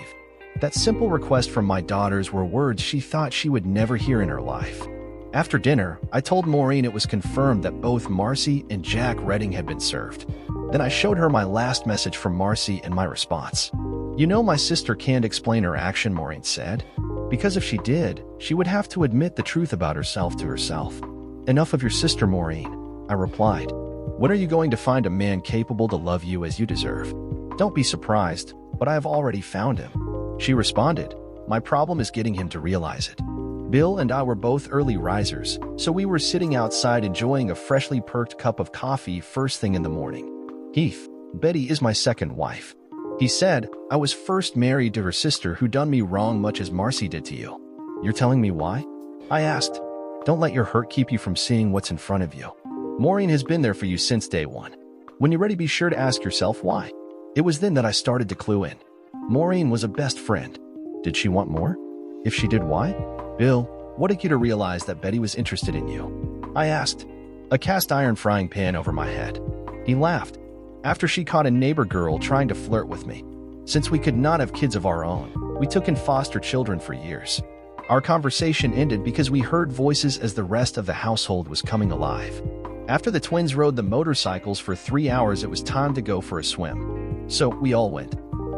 That simple request from my daughters were words she thought she would never hear in her life. After dinner, I told Maureen it was confirmed that both Marcy and Jack Redding had been served. Then I showed her my last message from Marcy and my response. "You know, my sister can't explain her action," Maureen said. "Because if she did, she would have to admit the truth about herself to herself." "Enough of your sister, Maureen," I replied. "When are you going to find a man capable to love you as you deserve?" "Don't be surprised, but I have already found him." She responded, "My problem is getting him to realize it." Bill and I were both early risers, so we were sitting outside enjoying a freshly perked cup of coffee first thing in the morning. "Heath, Betty is my second wife," he said. "I was first married to her sister, who done me wrong much as Marcy did to you." "You're telling me why?" I asked. "Don't let your hurt keep you from seeing what's in front of you. Maureen has been there for you since day one. When you're ready, be sure to ask yourself why." It was then that I started to clue in. Maureen was a best friend. Did she want more? If she did, why? "Bill, what did you to realize that Betty was interested in you?" I asked. A cast iron frying pan over my head. He laughed. "After she caught a neighbor girl trying to flirt with me. Since we could not have kids of our own, we took in foster children for years. Our conversation ended because we heard voices as the rest of the household was coming alive. After the twins rode the motorcycles for 3 hours, it was time to go for a swim. So we all went.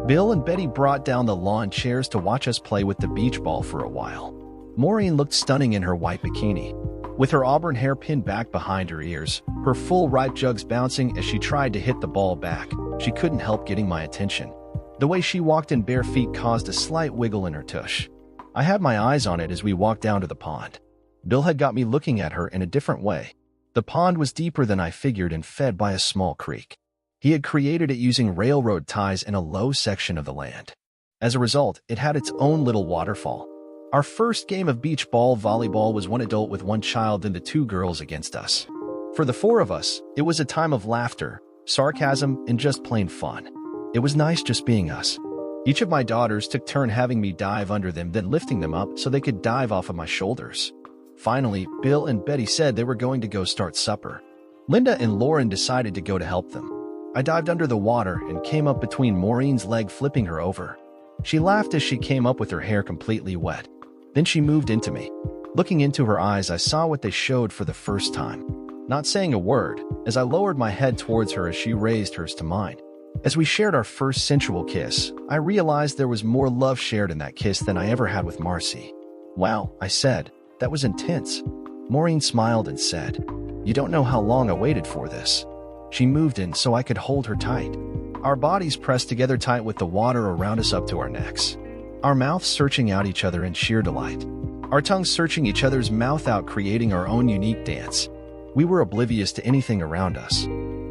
Bill and Betty brought down the lawn chairs to watch us play with the beach ball for a while. Maureen looked stunning in her white bikini, with her auburn hair pinned back behind her ears, her full ripe jugs bouncing as she tried to hit the ball back. She couldn't help getting my attention. The way she walked in bare feet caused a slight wiggle in her tush. I had my eyes on it as we walked down to the pond. Bill had got me looking at her in a different way. The pond was deeper than I figured and fed by a small creek. He had created it using railroad ties in a low section of the land. As a result, it had its own little waterfall. Our first game of beach ball volleyball was one adult with one child and the two girls against us. For the four of us, it was a time of laughter, sarcasm, and just plain fun. It was nice just being us. Each of my daughters took turn having me dive under them, then lifting them up so they could dive off of my shoulders. Finally, Bill and Betty said they were going to go start supper. Linda and Lauren decided to go to help them. I dived under the water and came up between Maureen's leg, flipping her over. She laughed as she came up with her hair completely wet. Then she moved into me. Looking into her eyes, I saw what they showed for the first time. Not saying a word, as I lowered my head towards her as she raised hers to mine. As we shared our first sensual kiss, I realized there was more love shared in that kiss than I ever had with Marcy. "Wow," I said. "That was intense." Maureen smiled and said, You don't know how long I waited for this. She moved in so I could hold her tight. Our bodies pressed together tight with the water around us up to our necks. Our mouths searching out each other in sheer delight. Our tongues searching each other's mouth out, creating our own unique dance. We were oblivious to anything around us.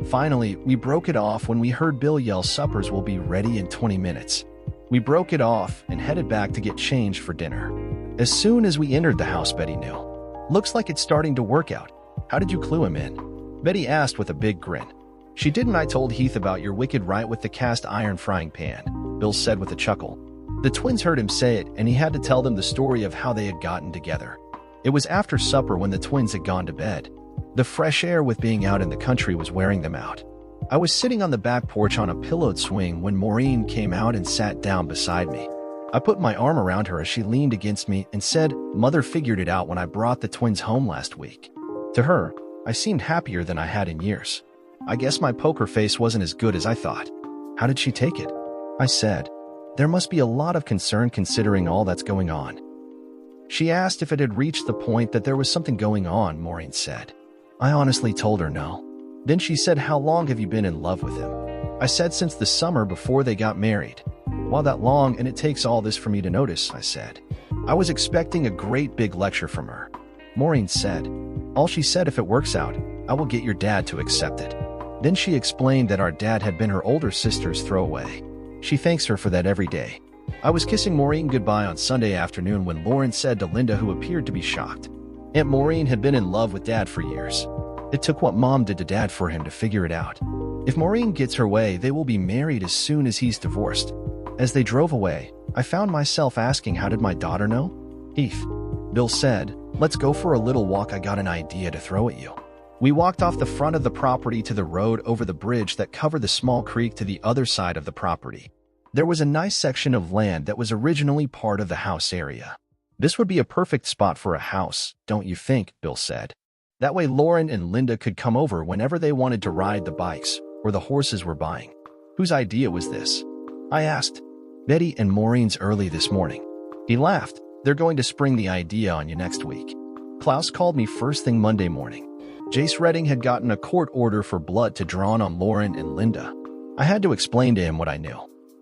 Finally, we broke it off when we heard Bill yell, "Suppers will be ready in 20 minutes." We broke it off and headed back to get changed for dinner. As soon as we entered the house, Betty knew. "Looks like it's starting to work out. How did you clue him in?" Betty asked with a big grin. "She didn't. I told Heath about your wicked right with the cast iron frying pan," Bill said with a chuckle. The twins heard him say it, and he had to tell them the story of how they had gotten together. It was after supper when the twins had gone to bed. The fresh air with being out in the country was wearing them out. I was sitting on the back porch on a pillowed swing when Maureen came out and sat down beside me. I put my arm around her as she leaned against me and said, "Mother figured it out when I brought the twins home last week." To her, I seemed happier than I had in years. I guess my poker face wasn't as good as I thought. "How did she take it?" I said. "There must be a lot of concern considering all that's going on." She asked if it had reached the point that there was something going on, Maureen said. I honestly told her no. Then she said, "How long have you been in love with him?" I said, "Since the summer before they got married." "Well, that long, and it takes all this for me to notice," I said. I was expecting a great big lecture from her. Maureen said, "All she said, if it works out, I will get your dad to accept it." Then she explained that our dad had been her older sister's throwaway. She thanks her for that every day. I was kissing Maureen goodbye on Sunday afternoon when Lauren said to Linda, who appeared to be shocked, "Aunt Maureen had been in love with Dad for years. It took what Mom did to Dad for him to figure it out. If Maureen gets her way, they will be married as soon as he's divorced." As they drove away, I found myself asking, "How did my daughter know?" "Heath," Bill said, "let's go for a little walk. I got an idea to throw at you." We walked off the front of the property to the road over the bridge that covered the small creek to the other side of the property. There was a nice section of land that was originally part of the house area. "This would be a perfect spot for a house, don't you think?" Bill said. "That way Lauren and Linda could come over whenever they wanted to ride the bikes or the horses we're buying." "Whose idea was this?" I asked. "Betty and Maureen's early this morning." He laughed. "They're going to spring the idea on you next week." Klaus called me first thing Monday morning. Jace Redding had gotten a court order for blood to drawn on Lauren and Linda. I had to explain to him what I knew.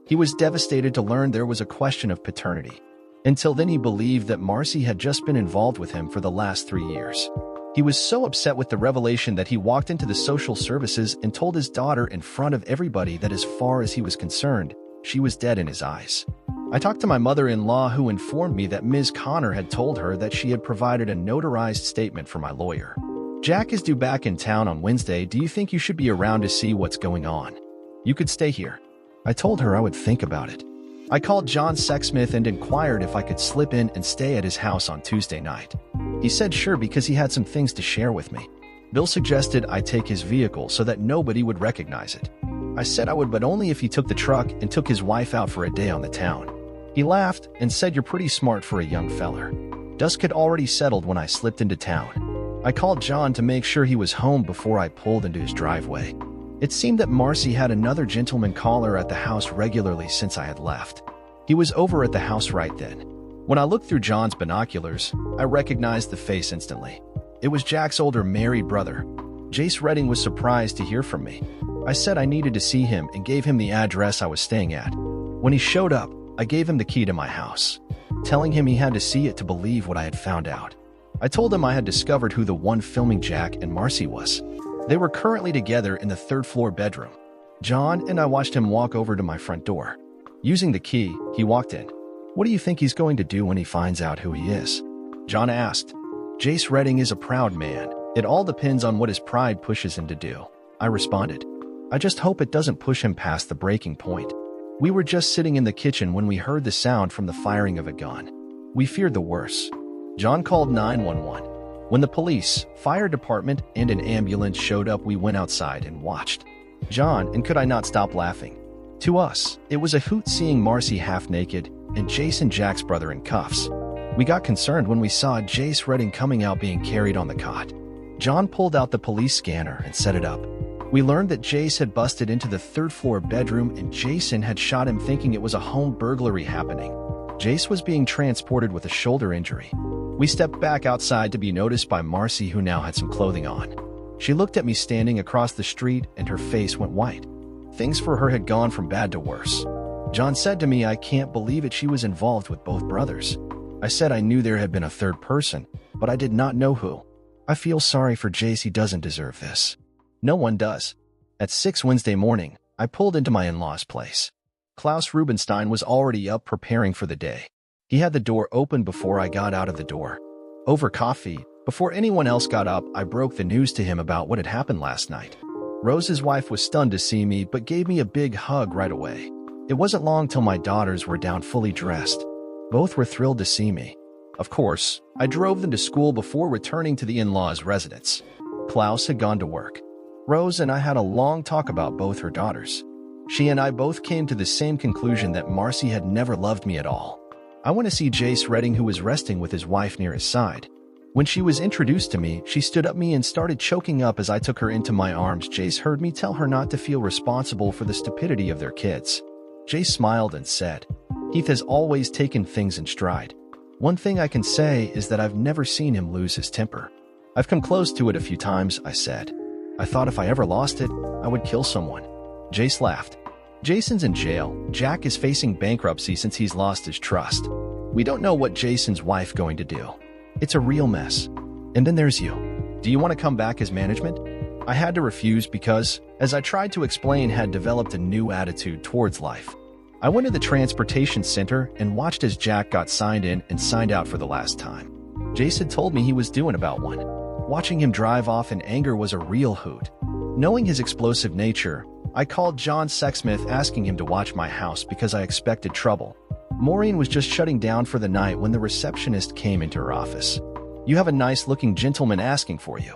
He was devastated to learn there was a question of paternity. Until then, he believed that Marcy had just been involved with him for the last 3 years. He was so upset with the revelation that he walked into the social services and told his daughter in front of everybody that as far as he was concerned, she was dead in his eyes. I talked to my mother-in-law, who informed me that Ms. Connor had told her that she had provided a notarized statement for my lawyer. "Jack is due back in town on Wednesday. Do you think you should be around to see what's going on? You could stay here." I told her I would think about it. I called John Sexsmith and inquired if I could slip in and stay at his house on Tuesday night. He said sure, because he had some things to share with me. Bill suggested I take his vehicle so that nobody would recognize it. I said I would, but only if he took the truck and took his wife out for a day on the town. He laughed and said, "You're pretty smart for a young feller." Dusk had already settled when I slipped into town. I called John to make sure he was home before I pulled into his driveway. It seemed that Marcy had another gentleman caller at the house regularly since I had left. He was over at the house right then. When I looked through John's binoculars, I recognized the face instantly. It was Jack's older married brother. Jace Redding was surprised to hear from me. I said I needed to see him and gave him the address I was staying at. When he showed up, I gave him the key to my house, telling him he had to see it to believe what I had found out. I told him I had discovered who the one filming Jack and Marcy was. They were currently together in the third-floor bedroom. John and I watched him walk over to my front door. Using the key, he walked in. "What do you think he's going to do when he finds out who he is?" John asked. "Jace Redding is a proud man. It all depends on what his pride pushes him to do," I responded. "I just hope it doesn't push him past the breaking point." We were just sitting in the kitchen when we heard the sound from the firing of a gun. We feared the worst. John called 911. When the police, fire department, and an ambulance showed up, we went outside and watched. John and could I not stop laughing. To us, it was a hoot seeing Marcy half-naked and Jason, Jack's brother, in cuffs. We got concerned when we saw Jace Redding coming out being carried on the cot. John pulled out the police scanner and set it up. We learned that Jace had busted into the third-floor bedroom and Jason had shot him, thinking it was a home burglary happening. Jace was being transported with a shoulder injury. We stepped back outside to be noticed by Marcy, who now had some clothing on. She looked at me standing across the street and her face went white. Things for her had gone from bad to worse. John said to me, "I can't believe it, she was involved with both brothers." I said I knew there had been a third person, but I did not know who. "I feel sorry for Jace, he doesn't deserve this." No one does. At 6 Wednesday morning, I pulled into my in-laws' place. Klaus Rubenstein was already up preparing for the day. He had the door open before I got out of the door. Over coffee, before anyone else got up, I broke the news to him about what had happened last night. Rose's wife was stunned to see me but gave me a big hug right away. It wasn't long till my daughters were down fully dressed. Both were thrilled to see me. Of course, I drove them to school before returning to the in-laws' residence. Klaus had gone to work. Rose and I had a long talk about both her daughters. She and I both came to the same conclusion that Marcy had never loved me at all. I went to see Jace Redding, who was resting with his wife near his side. When she was introduced to me, she stood up me and started choking up as I took her into my arms. Jace heard me tell her not to feel responsible for the stupidity of their kids. Jace smiled and said, "Heath has always taken things in stride. One thing I can say is that I've never seen him lose his temper." "I've come close to it a few times," I said. "I thought if I ever lost it, I would kill someone." Jace laughed. "Jason's in jail. Jack is facing bankruptcy since he's lost his trust. We don't know what Jason's wife going to do. It's a real mess. And then there's you. Do you want to come back as management?" I had to refuse because, as I tried to explain, had developed a new attitude towards life. I went to the transportation center and watched as Jack got signed in and signed out for the last time. Jace had told me he was due in about one. Watching him drive off in anger was a real hoot. Knowing his explosive nature, I called John Sexsmith asking him to watch my house because I expected trouble. Maureen was just shutting down for the night when the receptionist came into her office. "You have a nice-looking gentleman asking for you.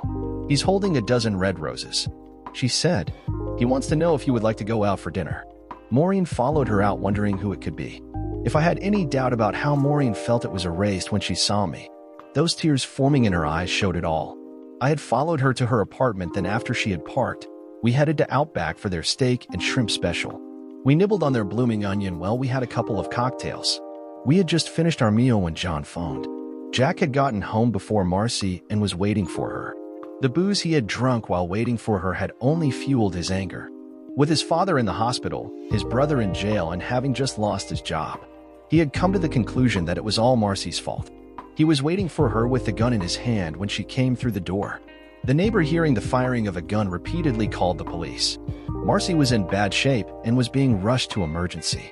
He's holding a dozen red roses," she said. "He wants to know if you would like to go out for dinner." Maureen followed her out, wondering who it could be. If I had any doubt about how Maureen felt, it was erased when she saw me. Those tears forming in her eyes showed it all. I had followed her to her apartment, then after she had parked, we headed to Outback for their steak and shrimp special. We nibbled on their blooming onion while we had a couple of cocktails. We had just finished our meal when John phoned. Jack had gotten home before Marcy and was waiting for her. The booze he had drunk while waiting for her had only fueled his anger. With his father in the hospital, his brother in jail, and having just lost his job, he had come to the conclusion that it was all Marcy's fault. He was waiting for her with the gun in his hand when she came through the door. The neighbor, hearing the firing of a gun, repeatedly called the police. Marcy was in bad shape and was being rushed to emergency.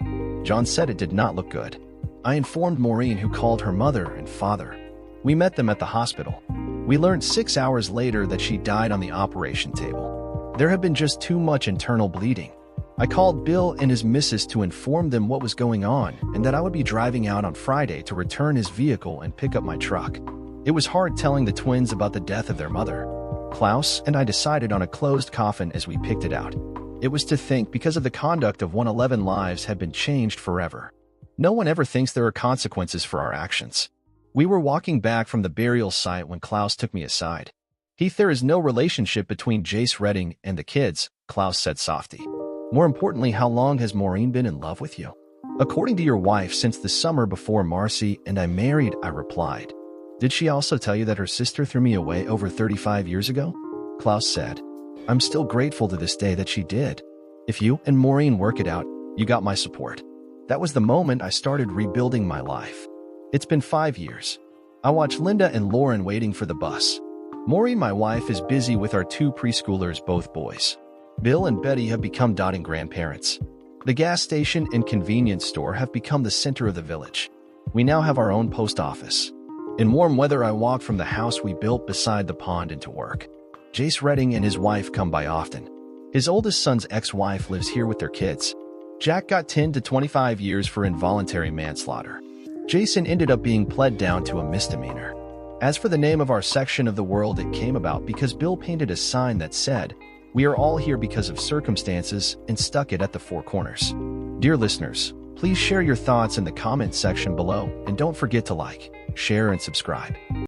John said it did not look good. I informed Maureen, who called her mother and father. We met them at the hospital. We learned 6 hours later that she died on the operation table. There had been just too much internal bleeding. I called Bill and his missus to inform them what was going on and that I would be driving out on Friday to return his vehicle and pick up my truck. It was hard telling the twins about the death of their mother. Klaus and I decided on a closed coffin as we picked it out. It was to think, because of the conduct of 111, lives had been changed forever. No one ever thinks there are consequences for our actions. We were walking back from the burial site when Klaus took me aside. "Heath, there is no relationship between Jace Redding and the kids," Klaus said softly. "More importantly, how long has Maureen been in love with you?" "According to your wife, since the summer before Marcy and I married," I replied. "Did she also tell you that her sister threw me away over 35 years ago?" Klaus said. "I'm still grateful to this day that she did. If you and Maureen work it out, you got my support." That was the moment I started rebuilding my life. It's been 5 years. I watch Linda and Lauren waiting for the bus. Maureen, my wife, is busy with our 2 preschoolers, both boys. Bill and Betty have become doting grandparents. The gas station and convenience store have become the center of the village. We now have our own post office. In warm weather, I walk from the house we built beside the pond into work. Jace Redding and his wife come by often. His oldest son's ex-wife lives here with their kids. Jack got 10 to 25 years for involuntary manslaughter. Jason ended up being pled down to a misdemeanor. As for the name of our section of the world, it came about because Bill painted a sign that said, "We are all here because of circumstances," and stuck it at the 4 corners. Dear listeners, please share your thoughts in the comment section below, and don't forget to like, share, and subscribe.